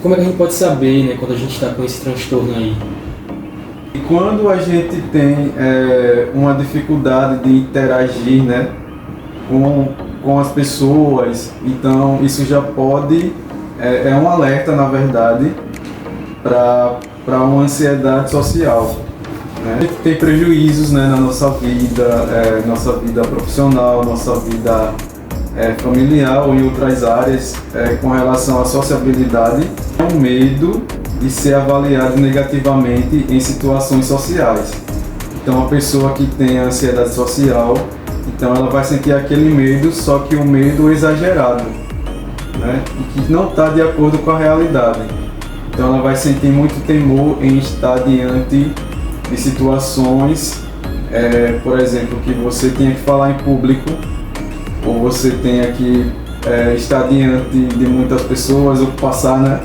como é que a gente pode saber, né, quando a gente está com esse transtorno aí? E quando a gente tem uma dificuldade de interagir, né, com as pessoas, então isso já pode, é um alerta, na verdade, para uma ansiedade social. Né? A gente tem prejuízos, né, na nossa vida profissional, nossa vida familiar ou em outras áreas com relação à sociabilidade. É um medo de ser avaliado negativamente em situações sociais. Então, a pessoa que tem ansiedade social, então ela vai sentir aquele medo, só que um medo exagerado, né? E que não está de acordo com a realidade. Então, ela vai sentir muito temor em estar diante de situações, por exemplo, que você tenha que falar em público, ou você tenha que estar diante de muitas pessoas, ou passar, né,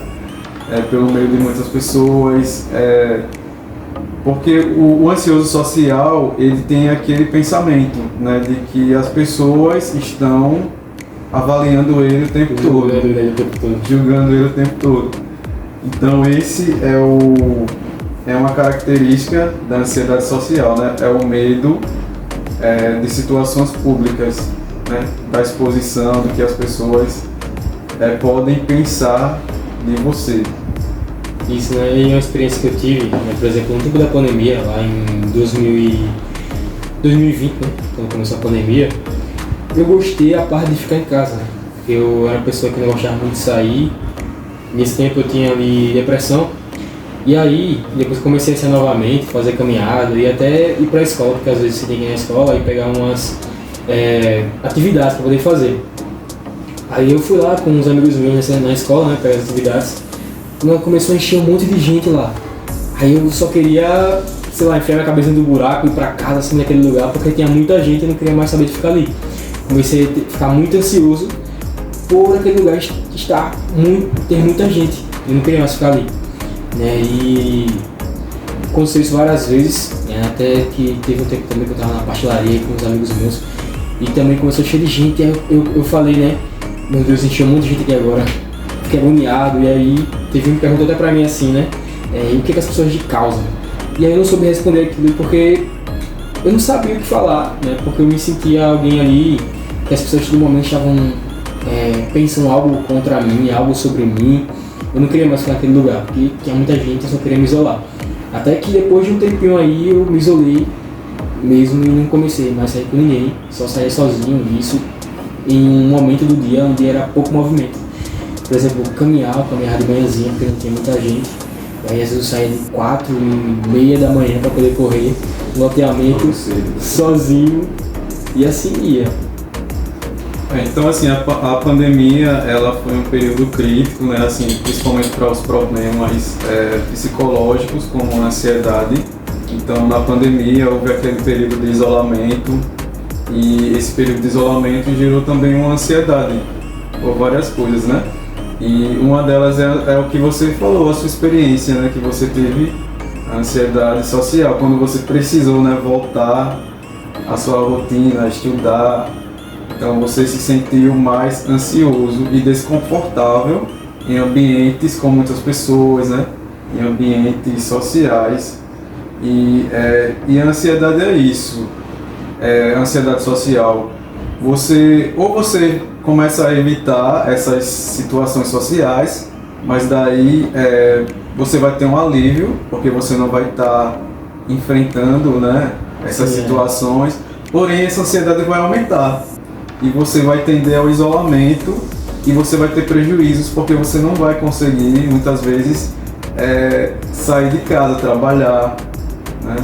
pelo meio de muitas pessoas, porque o ansioso social, ele tem aquele pensamento, né, de que as pessoas estão avaliando ele o tempo todo, julgando ele o tempo todo. Então esse é uma característica da ansiedade social, né? É o medo de situações públicas, né? Da exposição, do que as pessoas podem pensar de você. Isso, né? E uma experiência que eu tive, né, por exemplo, no tempo da pandemia, lá em 2020, né, quando começou a pandemia, eu gostei a parte de ficar em casa, né? Eu era uma pessoa que não gostava muito de sair. Nesse tempo eu tinha ali depressão. E aí, depois comecei a sair novamente, fazer caminhada e até ir para a escola, porque às vezes você tem que ir na escola e pegar umas atividades para poder fazer. Aí eu fui lá com uns amigos meus na escola, né, pegar as atividades. Quando começou a encher um monte de gente lá. Aí eu só queria, sei lá, enfiar minha cabeça dentro do buraco e ir pra casa, assim, naquele lugar, porque tinha muita gente e eu não queria mais saber de ficar ali. Comecei a ficar muito ansioso por aquele lugar ter muita gente. Eu não queria mais ficar ali. Né? E aconteceu isso várias vezes, né? Até que teve um tempo também que eu tava na pastelaria com uns amigos meus. E também começou a encher de gente, e aí eu falei, né? Meu Deus, encheu um monte de gente aqui agora. Fiquei agoniado, e aí teve um que perguntou até pra mim assim, né? E o que as pessoas de causa? E aí eu não soube responder aquilo porque eu não sabia o que falar, né? Porque eu me sentia alguém ali, que as pessoas todo momento estavam pensando algo contra mim, algo sobre mim. Eu não queria mais ficar naquele lugar, porque tinha muita gente, eu só queria me isolar. Até que depois de um tempinho aí eu me isolei mesmo e não comecei mais a sair com ninguém, só saía sozinho, isso em um momento do dia onde era pouco movimento. Por exemplo, caminhar de manhãzinha, porque não tinha muita gente. E aí às vezes eu saía de 4:30 da manhã para poder correr loteamento sozinho e assim ia. Então assim, a pandemia ela foi um período crítico, né, assim, principalmente para os problemas psicológicos como a ansiedade. Então na pandemia houve aquele período de isolamento e esse período de isolamento gerou também uma ansiedade por várias coisas, né? E uma delas é o que você falou, a sua experiência, né, que você teve a ansiedade social, quando você precisou, né, voltar à sua rotina, a estudar. Então você se sentiu mais ansioso e desconfortável em ambientes com muitas pessoas, né? Em ambientes sociais. E a ansiedade é isso, a ansiedade social. Você começa a evitar essas situações sociais, mas daí você vai ter um alívio, porque você não vai estar enfrentando, né, essas situações, porém essa ansiedade vai aumentar. E você vai tender ao isolamento e você vai ter prejuízos porque você não vai conseguir, muitas vezes, sair de casa, trabalhar, né?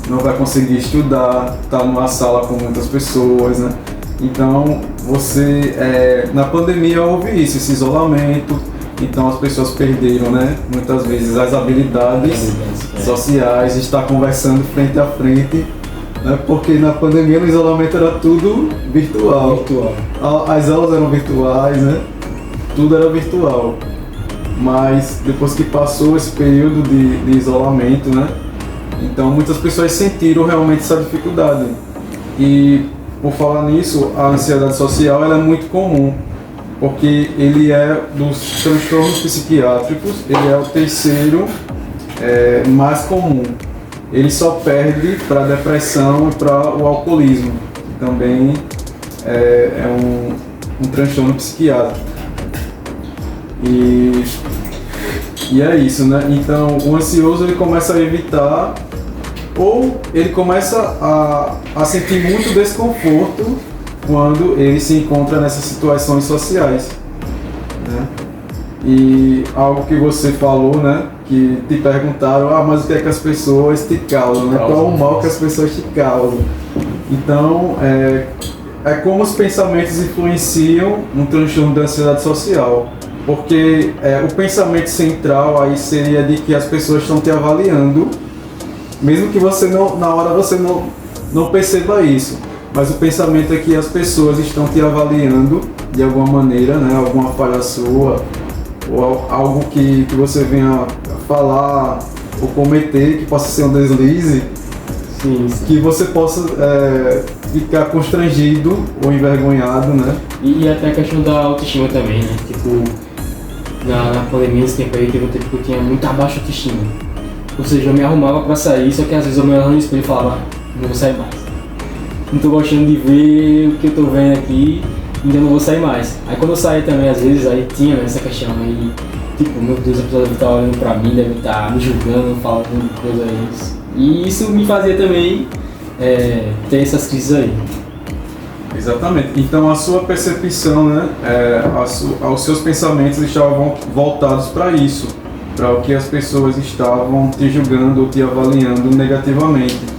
Não vai conseguir estudar, estar numa sala com muitas pessoas, né? Então, na pandemia houve isso, esse isolamento, então as pessoas perderam, né, muitas vezes as habilidades sociais, de estar conversando frente a frente, né, porque na pandemia, no isolamento, era tudo virtual. As aulas eram virtuais, né, tudo era virtual. Mas depois que passou esse período de isolamento, né, então muitas pessoas sentiram realmente essa dificuldade. E por falar nisso, a ansiedade social ela é muito comum, porque ele é dos transtornos psiquiátricos, ele é o terceiro mais comum. Ele só perde para a depressão e para o alcoolismo, que também é um transtorno psiquiátrico. E é isso, né? Então, o ansioso ele começa a evitar ou ele começa a sentir muito desconforto quando ele se encontra nessas situações sociais, né? E algo que você falou, né? Que te perguntaram, mas o que é que as pessoas te causam, né? Qual o mal que as pessoas te causam? Então, é como os pensamentos influenciam um transtorno de ansiedade social. Porque o pensamento central aí seria de que as pessoas estão te avaliando, mesmo que você na hora você não perceba isso. Mas o pensamento é que as pessoas estão te avaliando de alguma maneira, né? Alguma falha sua, ou algo que você venha falar ou cometer, que possa ser um deslize, Sim. que você possa ficar constrangido ou envergonhado, né? E até a questão da autoestima também, né? Tipo, na pandemia, nesse tempo aí, teve um tempo que eu tinha muito baixa autoestima. Ou seja, eu me arrumava pra sair, só que às vezes eu me olhava no espelho e falava, não vou sair mais. Não tô gostando de ver o que eu tô vendo aqui, ainda não vou sair mais. Aí quando eu saí também, às vezes, aí tinha essa questão aí, tipo, meu Deus, a pessoa deve estar olhando pra mim, deve estar me julgando, falando coisa aí. E isso me fazia também ter essas crises aí. Exatamente. Então a sua percepção, né, os seus pensamentos estavam voltados para isso, para o que as pessoas estavam te julgando ou te avaliando negativamente.